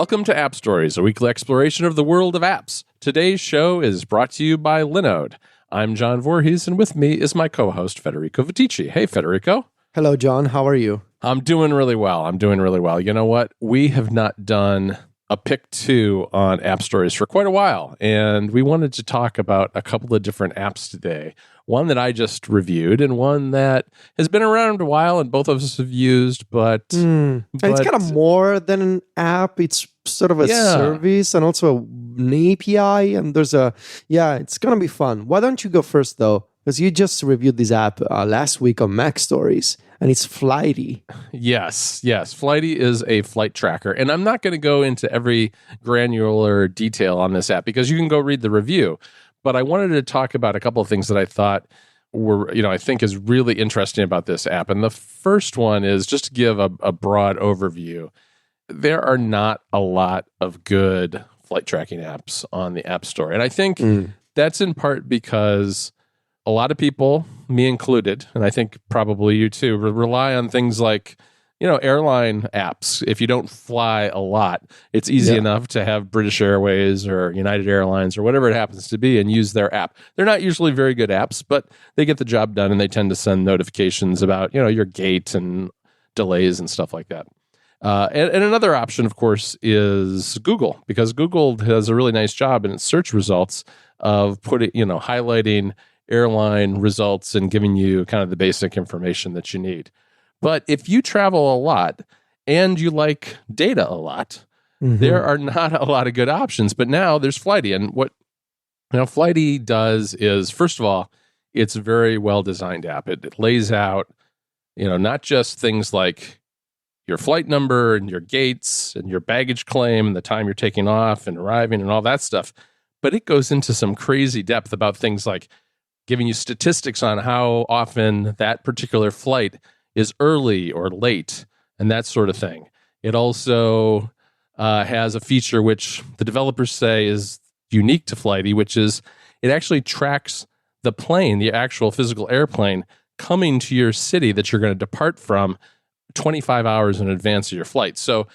Welcome to App Stories, a weekly exploration of the world of apps. Today's show is brought to you by Linode. I'm John Voorhees, and with me is my co-host, Federico Vitici. Hey, Federico. Hello, John. How are you? I'm doing really well. You know what? We have not done a pick 2 on App Stories for quite a while, and we wanted to talk about a couple of different apps today. One that I just reviewed and one that has been around a while and both of us have used, but And it's kind of more than an app. It's sort of a service and also an API, and it's going to be fun. Why don't you go first, though? Because you just reviewed this app last week on Mac Stories, and it's Flighty. Yes. Flighty is a flight tracker, and I'm not going to go into every granular detail on this app because you can go read the review. But I wanted to talk about a couple of things that I thought were, I think is really interesting about this app. And the first one is just to give a broad overview. There are not a lot of good flight tracking apps on the App Store. And I think that's in part because a lot of people, me included, and I think probably you too, rely on things like, airline apps. If you don't fly a lot, it's easy enough to have British Airways or United Airlines or whatever it happens to be and use their app. They're not usually very good apps, but they get the job done and they tend to send notifications about, your gate and delays and stuff like that. And another option, of course, is Google, because Google has a really nice job in its search results of highlighting airline results and giving you kind of the basic information that you need. But if you travel a lot and you like data a lot, there are not a lot of good options. But now there's Flighty. And what Flighty does is, first of all, it's a very well-designed app. It lays out, not just things like your flight number and your gates and your baggage claim and the time you're taking off and arriving and all that stuff, but it goes into some crazy depth about things like giving you statistics on how often that particular flight is early or late, and that sort of thing. It also has a feature which the developers say is unique to Flighty, which is it actually tracks the plane, the actual physical airplane, coming to your city that you're going to depart from 25 hours in advance of your flight. So,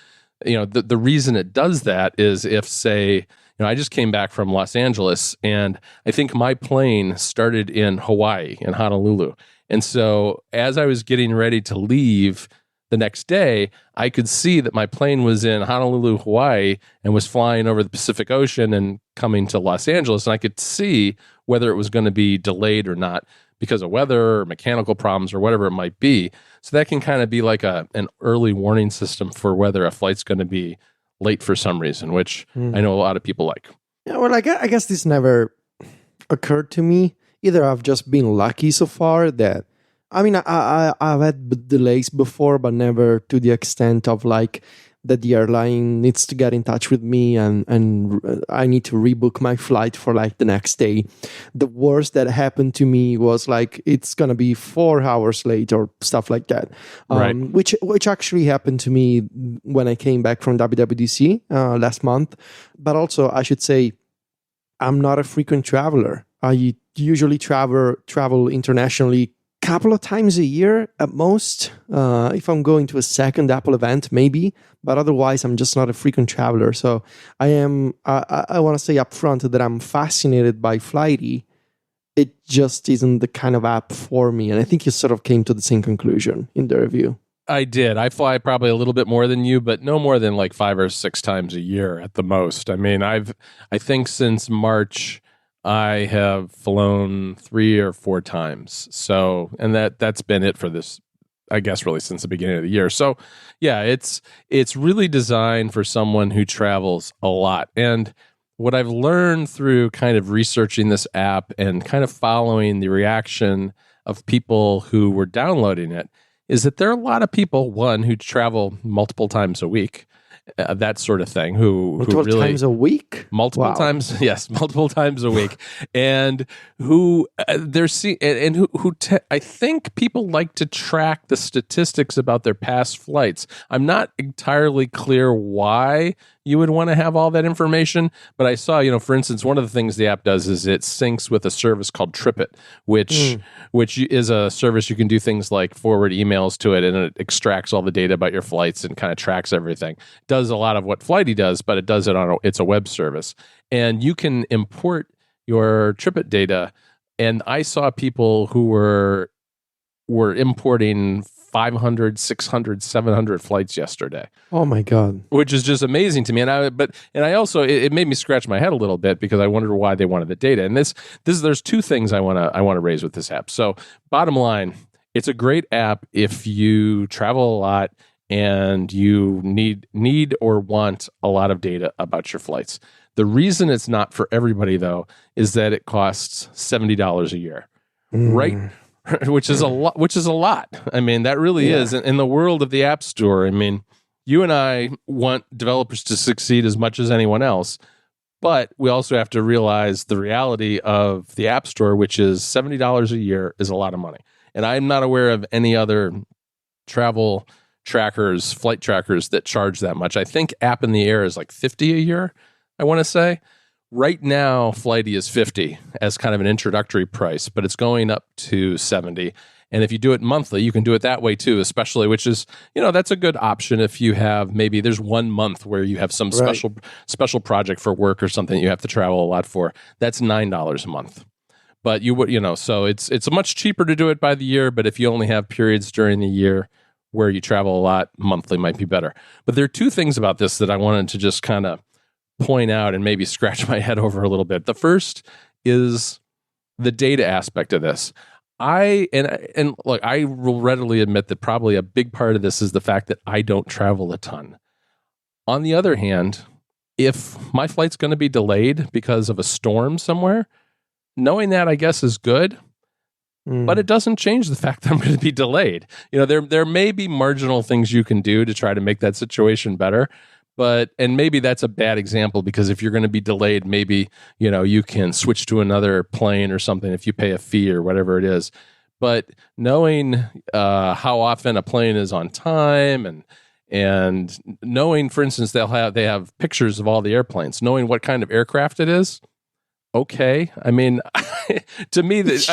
the reason it does that is if, say, I just came back from Los Angeles, and I think my plane started in Hawaii, in Honolulu. And so as I was getting ready to leave the next day, I could see that my plane was in Honolulu, Hawaii, and was flying over the Pacific Ocean and coming to Los Angeles. And I could see whether it was going to be delayed or not because of weather or mechanical problems or whatever it might be. So that can kind of be like an early warning system for whether a flight's going to be late for some reason, which I know a lot of people like. Yeah, well, I guess this never occurred to me. Either I've just been lucky so far that, I've had delays before, but never to the extent of like that the airline needs to get in touch with me and I need to rebook my flight for like the next day. The worst that happened to me was like it's gonna be 4 hours late or stuff like that, right. which actually happened to me when I came back from WWDC last month. But also, I should say, I'm not a frequent traveler. I usually travel internationally a couple of times a year at most. If I'm going to a second Apple event, maybe, but otherwise I'm just not a frequent traveler. So I want to say up front that I'm fascinated by Flighty. It just isn't the kind of app for me. And I think you sort of came to the same conclusion in the review. I did. I fly probably a little bit more than you, but no more than like 5 or 6 times a year at the most. I mean, I think since March, I have flown 3 or 4 times. So, and that's been it for this, I guess, really since the beginning of the year. So, yeah, it's really designed for someone who travels a lot. And what I've learned through kind of researching this app and kind of following the reaction of people who were downloading it is that there are a lot of people, one, who travel multiple times a week, that sort of thing, who multiple really times a week, multiple times, yes, multiple times a week, and who I think people like to track the statistics about their past flights. I'm not entirely clear why you would want to have all that information, but I saw, for instance, one of the things the app does is it syncs with a service called TripIt, which is a service you can do things like forward emails to it, and it extracts all the data about your flights and kind of tracks everything. Does does a lot of what Flighty does, but it does it it's a web service. And you can import your TripIt data. And I saw people who were importing 500, 600, 700 flights yesterday. Oh my God. Which is just amazing to me. I also, it made me scratch my head a little bit because I wondered why they wanted the data. And there's two things I want to raise with this app. So bottom line, it's a great app if you travel a lot and you need or want a lot of data about your flights. The reason it's not for everybody, though, is that it costs $70 a year, right? Which is a lot. I mean, that really is. In the world of the App Store, I mean, you and I want developers to succeed as much as anyone else, but we also have to realize the reality of the App Store, which is $70 a year is a lot of money. And I'm not aware of any other travel trackers, flight trackers that charge that much. I think App in the Air is like $50 a year, I want to say. Right now, Flighty is $50 as kind of an introductory price, but it's going up to $70. And if you do it monthly, you can do it that way too, especially, which is, that's a good option if you have, maybe there's 1 month where you have some special project for work or something that you have to travel a lot for. That's $9 a month. But you would, so it's much cheaper to do it by the year, but if you only have periods during the year where you travel a lot, monthly might be better. But there are two things about this that I wanted to just kind of point out and maybe scratch my head over a little bit. The first is the data aspect of this. I will readily admit that probably a big part of this is the fact that I don't travel a ton. On the other hand, if my flight's going to be delayed because of a storm somewhere, knowing that, I guess, is good. But it doesn't change the fact that I'm going to be delayed. There may be marginal things you can do to try to make that situation better. And maybe that's a bad example because if you're going to be delayed, maybe, you can switch to another plane or something if you pay a fee or whatever it is. But knowing how often a plane is on time and knowing, for instance, they have pictures of all the airplanes, knowing what kind of aircraft it is. Okay. I mean, to me, it's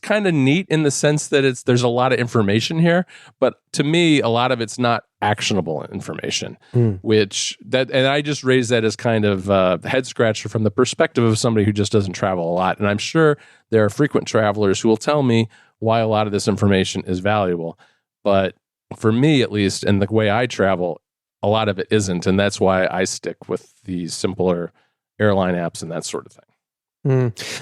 kind of neat in the sense that there's a lot of information here, but to me, a lot of it's not actionable information, and I just raise that as kind of a head scratcher from the perspective of somebody who just doesn't travel a lot. And I'm sure there are frequent travelers who will tell me why a lot of this information is valuable. But for me, at least, and the way I travel, a lot of it isn't. And that's why I stick with the simpler airline apps and that sort of thing.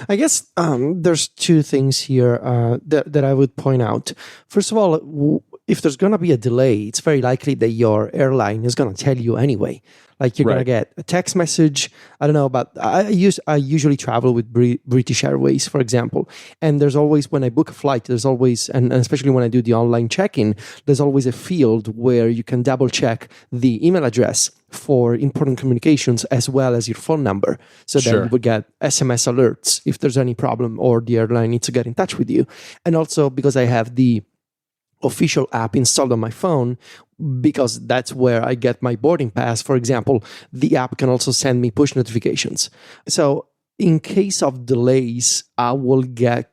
I guess there's two things here that I would point out. First of all, if there's going to be a delay, it's very likely that your airline is going to tell you anyway. Like you're going to get a text message. I don't know, but I usually travel with British Airways, for example. And there's always, when I book a flight, there's always, and especially when I do the online check-in, there's always a field where you can double check the email address for important communications as well as your phone number. So that you would get SMS alerts if there's any problem or the airline needs to get in touch with you. And also because I have the official app installed on my phone, because that's where I get my boarding pass, for example, the app can also send me push notifications. So in case of delays, I will get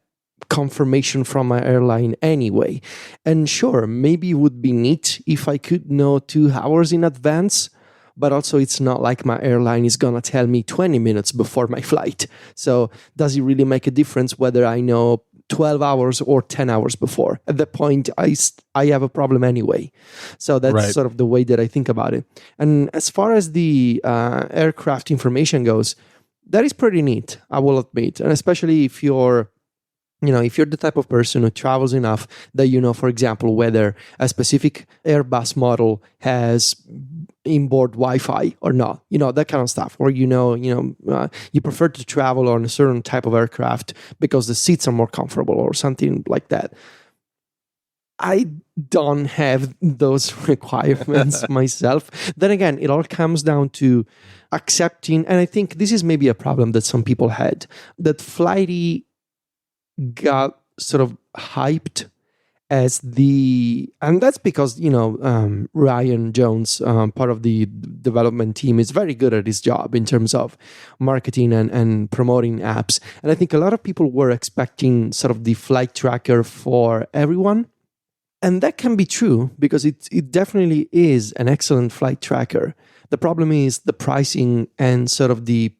confirmation from my airline anyway. And sure, maybe it would be neat if I could know 2 hours in advance, but also it's not like my airline is going to tell me 20 minutes before my flight. So does it really make a difference whether I know 12 hours or 10 hours before? At that point, I have a problem anyway. So that's sort of the way that I think about it. And as far as the aircraft information goes, that is pretty neat, I will admit. And especially if you're the type of person who travels enough that for example, whether a specific Airbus model has inboard Wi-Fi or not, that kind of stuff, or you prefer to travel on a certain type of aircraft because the seats are more comfortable or something like that. I don't have those requirements myself. Then again, it all comes down to accepting, and I think this is maybe a problem that some people had, that Flighty got sort of hyped as and that's because Ryan Jones, part of the development team, is very good at his job in terms of marketing and promoting apps. And I think a lot of people were expecting sort of the flight tracker for everyone. And that can be true because it definitely is an excellent flight tracker. The problem is the pricing and sort of the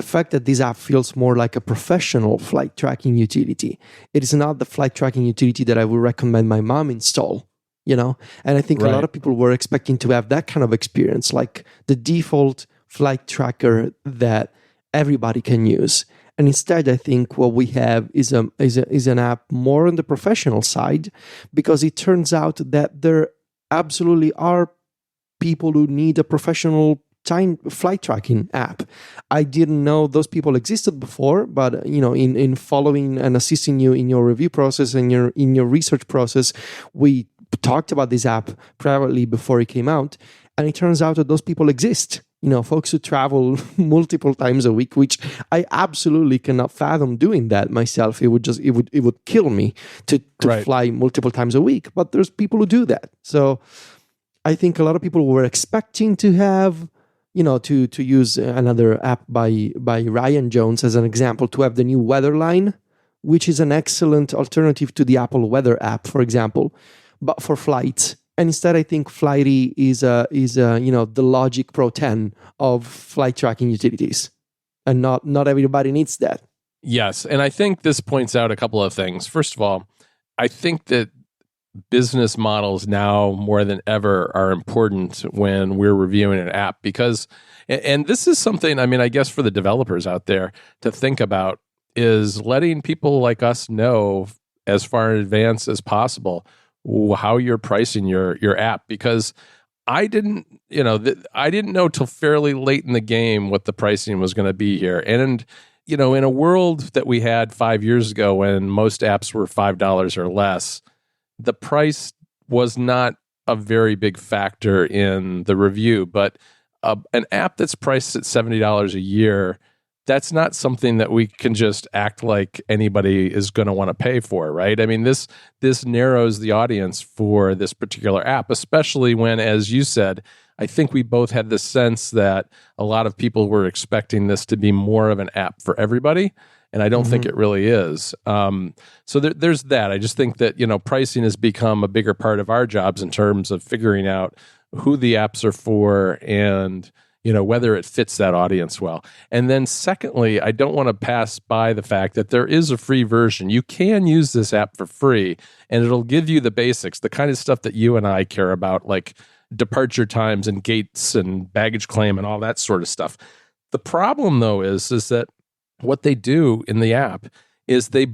fact that this app feels more like a professional flight tracking utility. It is not the flight tracking utility that I would recommend my mom install, And I think a lot of people were expecting to have that kind of experience, like the default flight tracker that everybody can use. And instead, I think what we have is an app more on the professional side, because it turns out that there absolutely are people who need a professional time flight tracking app. I didn't know those people existed before, but in following and assisting you in your review process and in your research process, we talked about this app privately before it came out, and it turns out that those people exist. Folks who travel multiple times a week, which I absolutely cannot fathom doing that myself. It would kill me to fly multiple times a week. But there's people who do that. So I think a lot of people were expecting to have, to use another app by Ryan Jones as an example, to have the new weather line, which is an excellent alternative to the Apple Weather app, for example, but for flights. And instead, I think Flighty is the Logic Pro 10 of flight tracking utilities, and not everybody needs that. Yes, and I think this points out a couple of things. First of all, I think that business models now more than ever are important when we're reviewing an app, because, and this is something, I guess for the developers out there to think about, is letting people like us know as far in advance as possible how you're pricing your app, because I didn't know till fairly late in the game what the pricing was going to be here. And in a world that we had 5 years ago when most apps were $5 or less, the price was not a very big factor in the review. But an app that's priced at $70 a year, that's not something that we can just act like anybody is going to want to pay for, right? This narrows the audience for this particular app, especially when, as you said, I think we both had the sense that a lot of people were expecting this to be more of an app for everybody, and I don't think it really is. So there's that. I just think that, pricing has become a bigger part of our jobs in terms of figuring out who the apps are for and whether it fits that audience well. And then secondly, I don't want to pass by the fact that there is a free version. You can use this app for free, and it'll give you the basics, the kind of stuff that you and I care about, like departure times and gates and baggage claim and all that sort of stuff. The problem, though, is that what they do in the app is they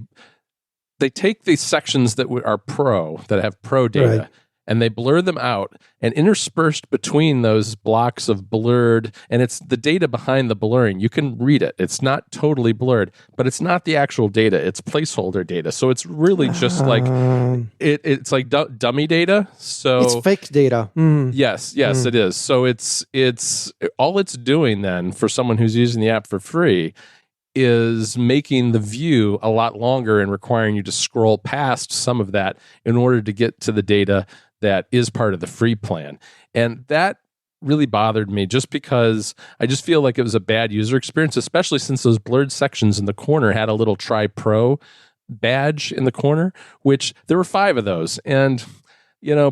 take these sections that are pro, that have pro data, and they blur them out, and interspersed between those blocks of blurred, and it's the data behind the blurring. You can read it. It's not totally blurred, but it's not the actual data. It's placeholder data. So it's really just like it's like dummy data. So it's fake data. Yes, it is. So it's all it's doing then for someone who's using the app for free is making the view a lot longer and requiring you to scroll past some of that in order to get to the data that is part of the free plan. And that really bothered me, just because I just feel like it was a bad user experience, especially since those blurred sections in the corner had a little Try Pro badge in the corner, which there were 5 of those. And,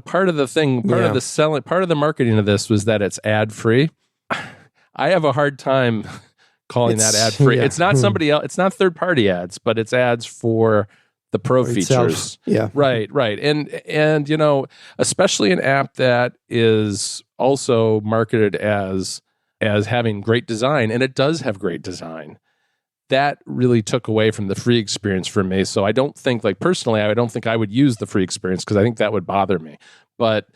part of the thing, of the selling, part of the marketing of this was that it's ad free. I have a hard time calling that ad free. It's not somebody else, it's not third party ads, but it's ads for the pro features. Yeah. Right. And especially an app that is also marketed as having great design, and it does have great design. That really took away from the free experience for me. So I don't think, personally, I don't think I would use the free experience, because I think that would bother me. But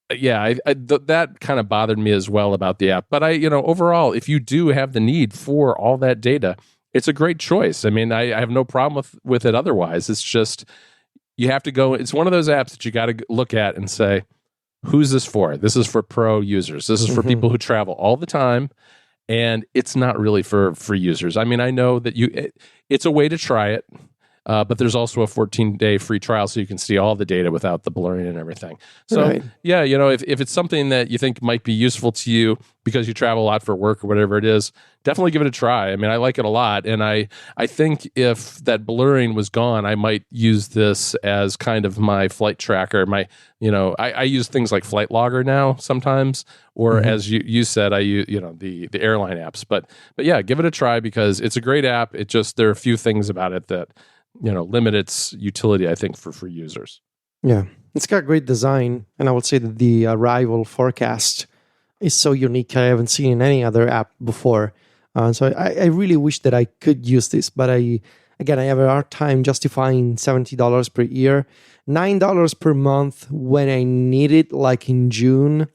yeah, that kind of bothered me as well about the app. But overall, if you do have the need for all that data, it's a great choice. I have no problem with it otherwise. It's just, you have to go, it's one of those apps that you got to look at and say, who's this for? This is for pro users. This is for people who travel all the time, and it's not really for free users. I know that it's a way to try it. But there's also a 14-day free trial, so you can see all the data without the blurring and everything. So, yeah, if it's something that you think might be useful to you because you travel a lot for work or whatever it is, definitely give it a try. I mean, I like it a lot. And I think if that blurring was gone, I might use this as kind of my flight tracker. I use things like Flight Logger now sometimes, or as you said, I use, the airline apps. But yeah, give it a try because it's a great app. There are a few things about it that, limit its utility, I think, for users. Yeah, it's got great design. And I would say that the arrival forecast is so unique. I haven't seen in any other app before. So I really wish that I could use this, but I have a hard time justifying $70 per year, $9 per month when I need it, like in June.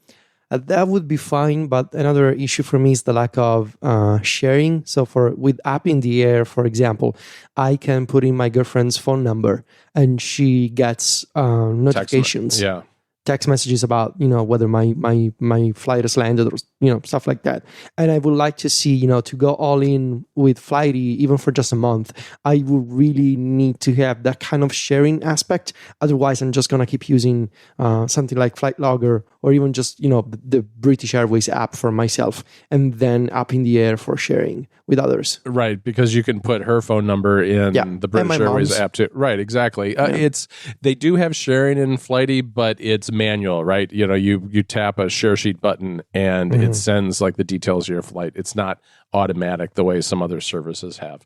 That would be fine, but another issue for me is the lack of sharing. So with App in the Air, for example, I can put in my girlfriend's phone number and she gets notifications. Text messages about whether my flight has landed or stuff like that. And I would like to see to go all in with Flighty even for just a month. I would really need to have that kind of sharing aspect. Otherwise, I'm just gonna keep using something like Flight Logger or even just the British Airways app for myself, and then App in the Air for sharing with others. Right, because you can put her phone number in the British Airways app too. Right, exactly. They do have sharing in Flighty, but it's manual, right? You tap a share sheet button and it sends like the details of your flight. It's not automatic the way some other services have.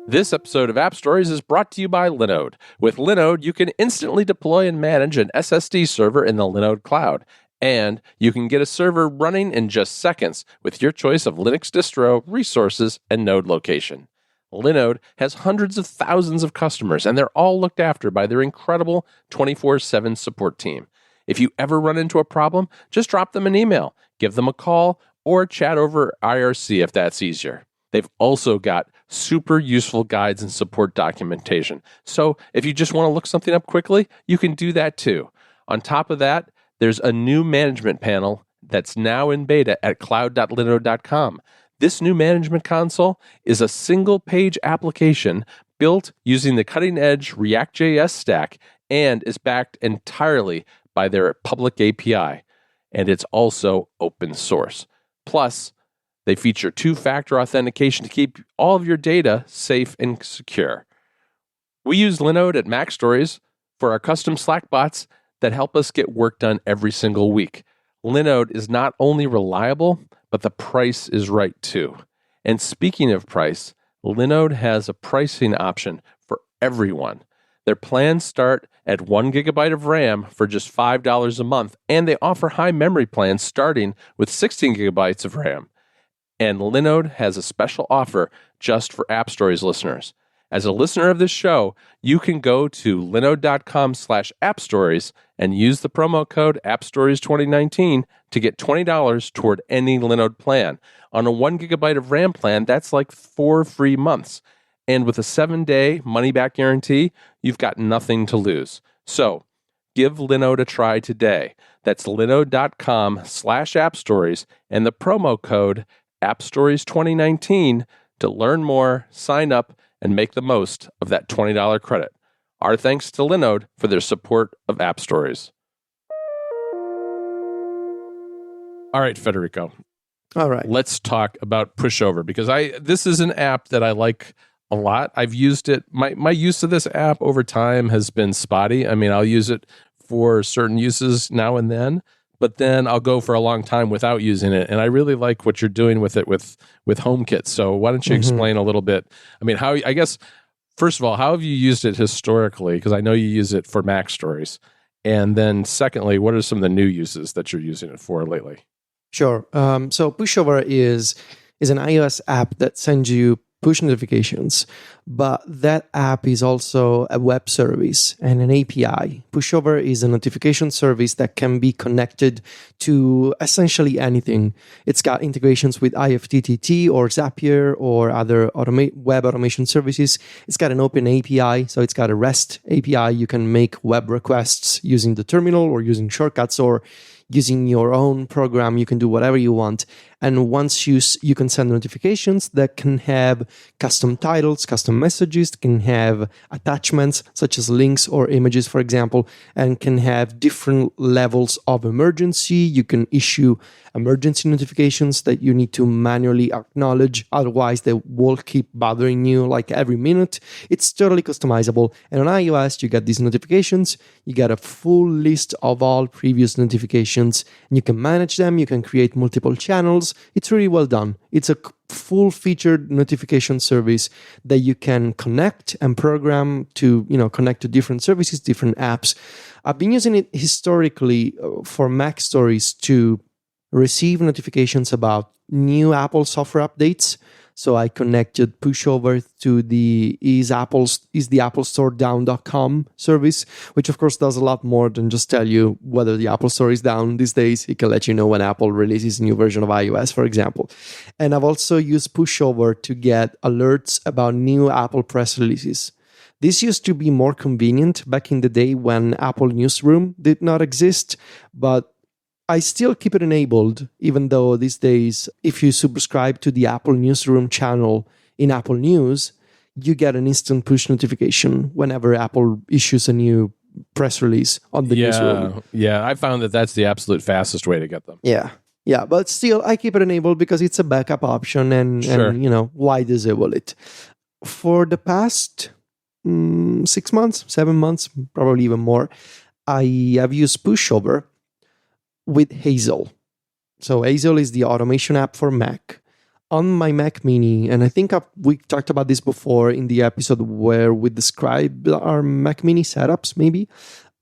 This episode of App Stories is brought to you by Linode. With Linode, you can instantly deploy and manage an SSD server in the Linode cloud. And you can get a server running in just seconds with your choice of Linux distro, resources, and node location. Linode has hundreds of thousands of customers, and they're all looked after by their incredible 24/7 support team. If you ever run into a problem, just drop them an email, give them a call, or chat over IRC if that's easier. They've also got super useful guides and support documentation. So if you just want to look something up quickly, you can do that too. On top of that, there's a new management panel that's now in beta at cloud.linode.com. This new management console is a single-page application built using the cutting-edge React.js stack and is backed entirely by their public API. And it's also open source. Plus, they feature two-factor authentication to keep all of your data safe and secure. We use Linode at Mac Stories for our custom Slack bots that help us get work done every single week. Linode is not only reliable, but the price is right too. And speaking of price, Linode has a pricing option for everyone. Their plans start at 1 gigabyte of RAM for just $5 a month, and they offer high memory plans starting with 16 gigabytes of RAM. And Linode has a special offer just for App Stories listeners. As a listener of this show, you can go to linode.com/appstories and use the promo code AppStories2019 to get $20 toward any Linode plan. On a 1 gigabyte of RAM plan, that's like 4 free months. And with a 7-day money-back guarantee, you've got nothing to lose. So, give Linode a try today. That's linode.com/appstories and the promo code AppStories2019 to learn more, sign up, and make the most of that $20 credit. Our thanks to Linode for their support of App Stories. All right, Federico. All right. Let's talk about Pushover because this is an app that I like a lot. I've used it. My use of this app over time has been spotty. I mean, I'll use it for certain uses now and then, but then I'll go for a long time without using it. And I really like what you're doing with it with HomeKit. So why don't you explain a little bit? I mean, first of all, how have you used it historically? Because I know you use it for Mac Stories. And then secondly, what are some of the new uses that you're using it for lately? Sure. So Pushover is an iOS app that sends you push notifications, but that app is also a web service and an API. Pushover is a notification service that can be connected to essentially anything. It's got integrations with IFTTT or Zapier or other web automation services. It's got an open API, so it's got a REST API. You can make web requests using the terminal or using shortcuts or using your own program. You can do whatever you want. And once you can send notifications that can have custom titles, custom messages, can have attachments such as links or images, for example, and can have different levels of emergency. You can issue emergency notifications that you need to manually acknowledge. Otherwise, they will keep bothering you like every minute. It's totally customizable. And on iOS, you get these notifications. You get a full list of all previous notifications. And you can manage them. You can create multiple channels. It's really well done. It's a full-featured notification service that you can connect and program to, connect to different services, different apps. I've been using it historically for Mac stories to receive notifications about new Apple software updates. So I connected Pushover to the istheapplestore.down.com service, which of course does a lot more than just tell you whether the Apple Store is down these days. It can let you know when Apple releases a new version of iOS, for example. And I've also used Pushover to get alerts about new Apple press releases. This used to be more convenient back in the day when Apple Newsroom did not exist, but I still keep it enabled, even though these days, if you subscribe to the Apple Newsroom channel in Apple News, you get an instant push notification whenever Apple issues a new press release on the newsroom. Yeah, I found that that's the absolute fastest way to get them. Yeah, but still, I keep it enabled because it's a backup option, and why disable it? For the past 6 months, 7 months, probably even more, I have used Pushover with Hazel. So Hazel is the automation app for Mac. On my Mac Mini, and I think we talked about this before in the episode where we described our Mac Mini setups, maybe.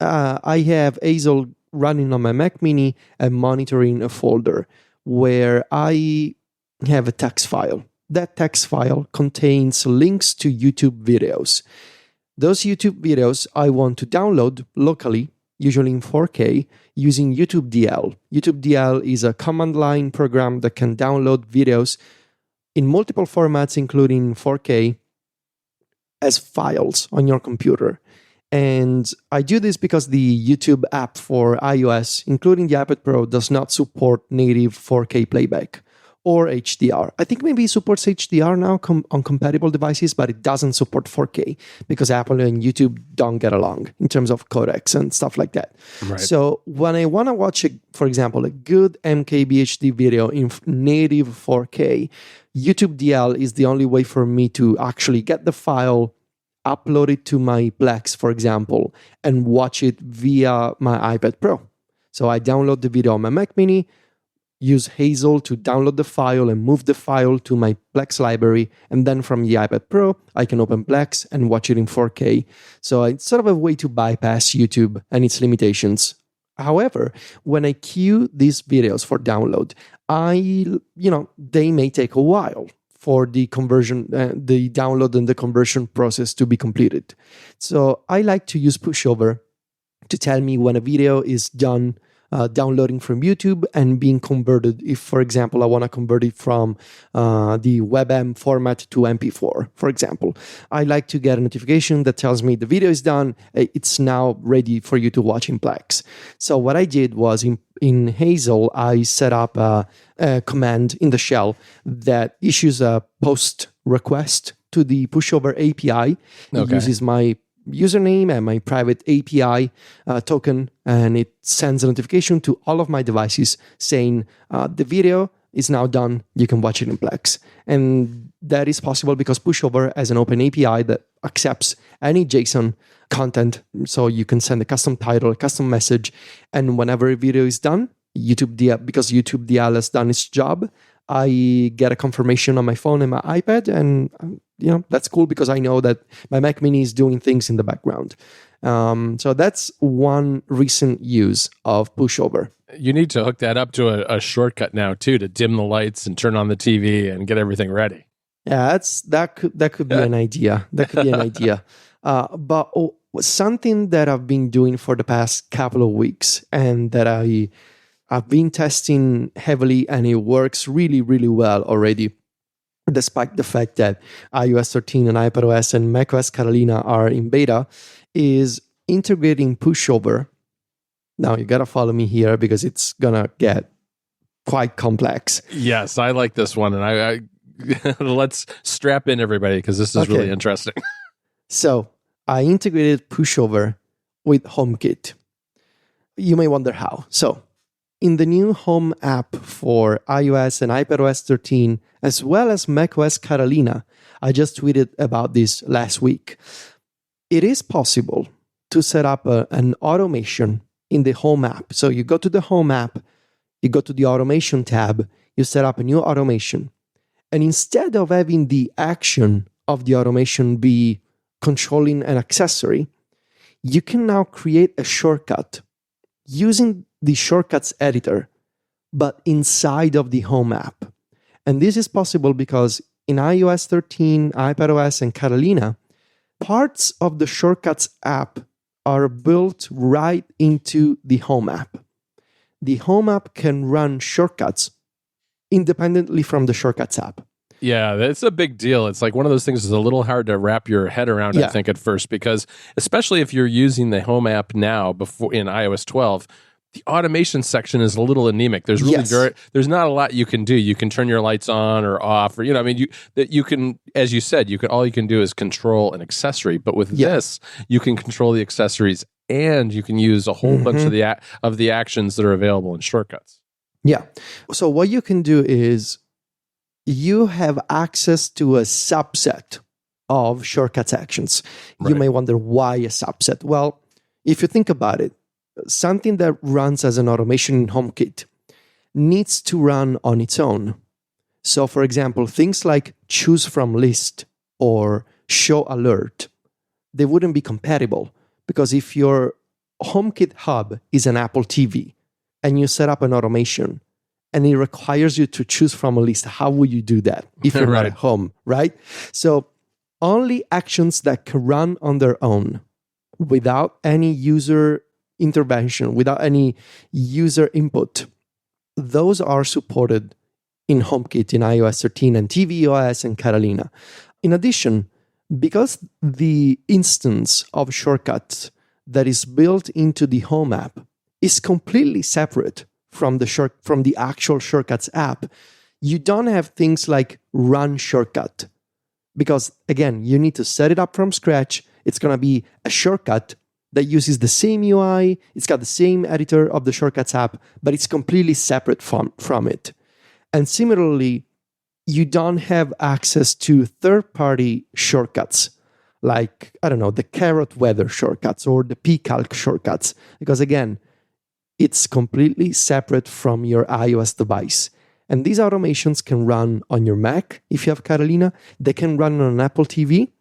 I have Hazel running on my Mac Mini and monitoring a folder where I have a text file. That text file contains links to YouTube videos. Those YouTube videos I want to download locally, usually in 4K, using YouTube DL. YouTube DL is a command line program that can download videos in multiple formats, including 4K, as files on your computer. And I do this because the YouTube app for iOS, including the iPad Pro, does not support native 4K playback or HDR. I think maybe it supports HDR now on compatible devices, but it doesn't support 4K because Apple and YouTube don't get along in terms of codecs and stuff like that. Right. So when I want to watch, for example, a good MKBHD video in native 4K, YouTube DL is the only way for me to actually get the file, upload it to my Plex, for example, and watch it via my iPad Pro. So I download the video on my Mac Mini, use Hazel to download the file and move the file to my Plex library. And then from the iPad Pro, I can open Plex and watch it in 4K. So it's sort of a way to bypass YouTube and its limitations. However, when I queue these videos for download, they may take a while for the conversion, the download and the conversion process to be completed. So I like to use Pushover to tell me when a video is done downloading from YouTube and being converted. If, for example, I want to convert it from the WebM format to MP4, for example, I like to get a notification that tells me the video is done. It's now ready for you to watch in Plex. So what I did was in Hazel, I set up a command in the shell that issues a post request to the Pushover API. It uses my username and my private API token, and it sends a notification to all of my devices saying the video is now done. You can watch it in Plex. And that is possible because Pushover has an open API that accepts any JSON content. So you can send a custom title, a custom message, and whenever a video is done, because YouTube DL has done its job, I get a confirmation on my phone and my iPad, and that's cool because I know that my Mac Mini is doing things in the background. So that's one recent use of Pushover. You need to hook that up to a shortcut now too, to dim the lights and turn on the TV and get everything ready. Yeah, that could be an idea. That could be an idea. But something that I've been doing for the past couple of weeks and that I've been testing heavily, and it works really, really well already, despite the fact that iOS 13 and iPadOS and macOS Catalina are in beta, is integrating Pushover. Now, you got to follow me here because it's going to get quite complex. Yes, I like this one. And I let's strap in everybody because this is really interesting. So I integrated Pushover with HomeKit. You may wonder how. So in the new Home app for iOS and iPadOS 13, as well as macOS Catalina, I just tweeted about this last week. It is possible to set up an automation in the Home app. So you go to the Home app, you go to the Automation tab, you set up a new automation. And instead of having the action of the automation be controlling an accessory, you can now create a shortcut using the shortcuts editor, but inside of the Home app. And this is possible because in iOS 13, iPadOS, and Catalina, parts of the shortcuts app are built right into the Home app. The Home app can run shortcuts independently from the shortcuts app. Yeah, that's a big deal. It's like one of those things that's a little hard to wrap your head around, I think, at first, because especially if you're using the Home app now before in iOS 12, the automation section is a little anemic. There's really there's not a lot you can do. You can turn your lights on or off, or you can, as you said, all you can do is control an accessory. But with this, you can control the accessories and you can use a whole bunch of the actions that are available in shortcuts. Yeah. So what you can do is you have access to a subset of shortcuts actions. You may wonder why a subset. Well, if you think about it, something that runs as an automation in HomeKit needs to run on its own. So, for example, things like choose from list or show alert, they wouldn't be compatible because if your HomeKit hub is an Apple TV and you set up an automation and it requires you to choose from a list, how will you do that if you're not at home, right? So only actions that can run on their own without any user intervention, without any user input, those are supported in HomeKit in iOS 13 and tvOS and Catalina. In addition, because the instance of shortcuts that is built into the Home app is completely separate from the actual shortcuts app, you don't have things like run shortcut. Because again, you need to set it up from scratch. It's going to be a shortcut that uses the same UI. It's got the same editor of the shortcuts app, but it's completely separate from it. And similarly, you don't have access to third-party shortcuts like, I don't know, the Carrot Weather shortcuts or the pcalc shortcuts. Because again, it's completely separate from your iOS device. And these automations can run on your Mac if you have Catalina. They can run on an Apple TV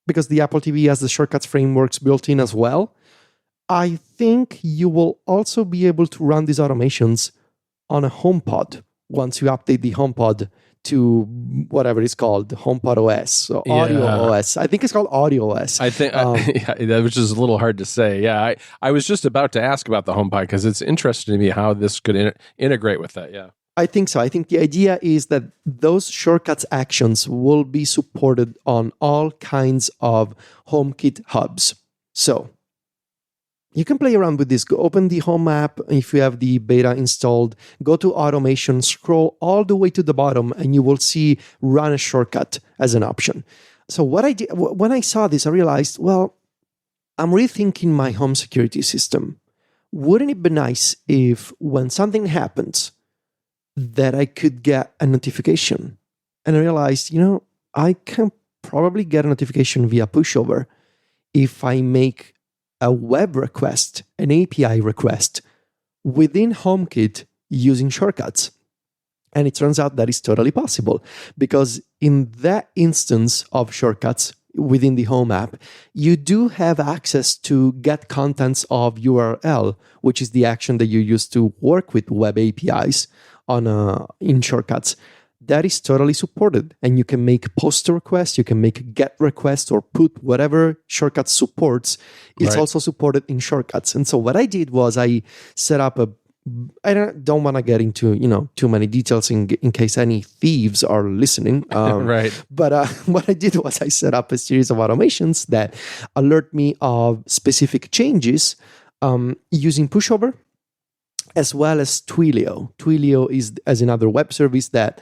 because the Apple TV has the shortcuts frameworks built in as well. I think you will also be able to run these automations on a HomePod once you update the HomePod to whatever it's called, HomePod OS, so Audio OS. I think it's called Audio OS. I think, which is a little hard to say. Yeah, I was just about to ask about the HomePod because it's interesting to me how this could integrate with that. Yeah, I think so. I think the idea is that those shortcuts actions will be supported on all kinds of HomeKit hubs. So you can play around with this. Go open the Home app if you have the beta installed. Go to Automation, scroll all the way to the bottom, and you will see Run a Shortcut as an option. So what I did when I saw this, I realized, well, I'm rethinking my home security system. Wouldn't it be nice if when something happens that I could get a notification? And I realized, I can probably get a notification via Pushover if I make a web request, an API request within HomeKit using shortcuts. And it turns out that is totally possible because in that instance of shortcuts within the Home app, you do have access to get contents of URL, which is the action that you use to work with web APIs in shortcuts. That is totally supported. And you can make post requests, you can make get requests or put whatever shortcuts supports. It's also supported in shortcuts. And so what I did was I set up I don't want to get into, too many details in case any thieves are listening. But what I did was I set up a series of automations that alert me of specific changes using Pushover. as well as Twilio. Twilio is as another web service that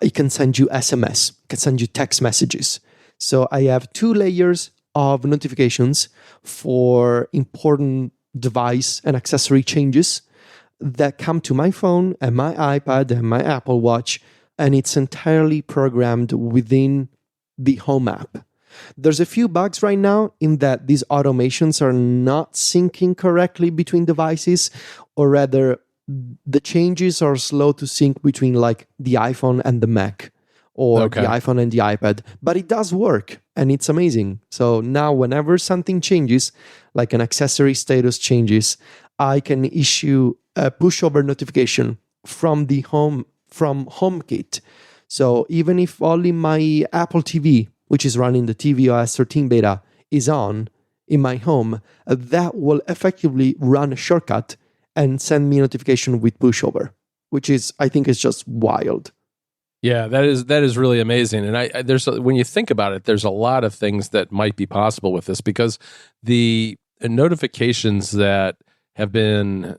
it can send you SMS, can send you text messages. So I have 2 layers of notifications for important device and accessory changes that come to my phone and my iPad and my Apple Watch, and it's entirely programmed within the Home app. There's a few bugs right now in that these automations are not syncing correctly between devices, or rather, the changes are slow to sync between like the iPhone and the Mac, or the iPhone and the iPad. But it does work, and it's amazing. So now whenever something changes, like an accessory status changes, I can issue a pushover notification from HomeKit. So even if only my Apple TV, which is running the tvOS 13 beta, is on in my home, that will effectively run a shortcut and send me a notification with pushover, which is, I think, is just wild. Yeah, that is really amazing. And when you think about it, there's a lot of things that might be possible with this, because the notifications that have been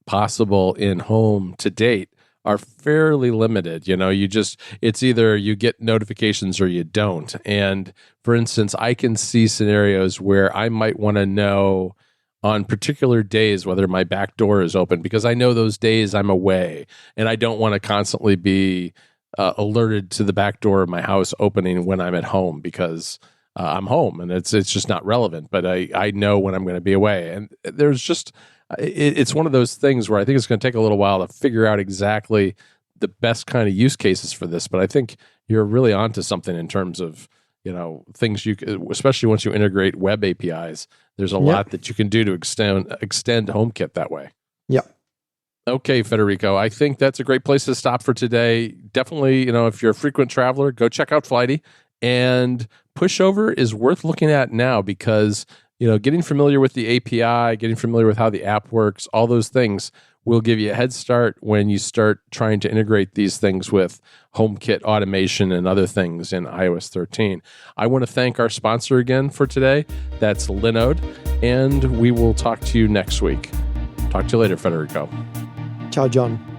possible in Home to date are fairly limited. It's either you get notifications or you don't. And for instance, I can see scenarios where I might want to know on particular days whether my back door is open, because I know those days I'm away and I don't want to constantly be alerted to the back door of my house opening when I'm at home, because I'm home and it's just not relevant. But I know when I'm going to be away. And there's just, it's one of those things where I think it's going to take a little while to figure out exactly the best kind of use cases for this. But I think you're really onto something in terms of, things especially once you integrate web APIs, there's a lot that you can do to extend HomeKit that way. Yeah. Okay, Federico, I think that's a great place to stop for today. Definitely, if you're a frequent traveler, go check out Flighty. And Pushover is worth looking at now, because getting familiar with the API, getting familiar with how the app works, all those things will give you a head start when you start trying to integrate these things with HomeKit automation and other things in iOS 13. I want to thank our sponsor again for today. That's Linode, and we will talk to you next week. Talk to you later, Federico. Ciao, John.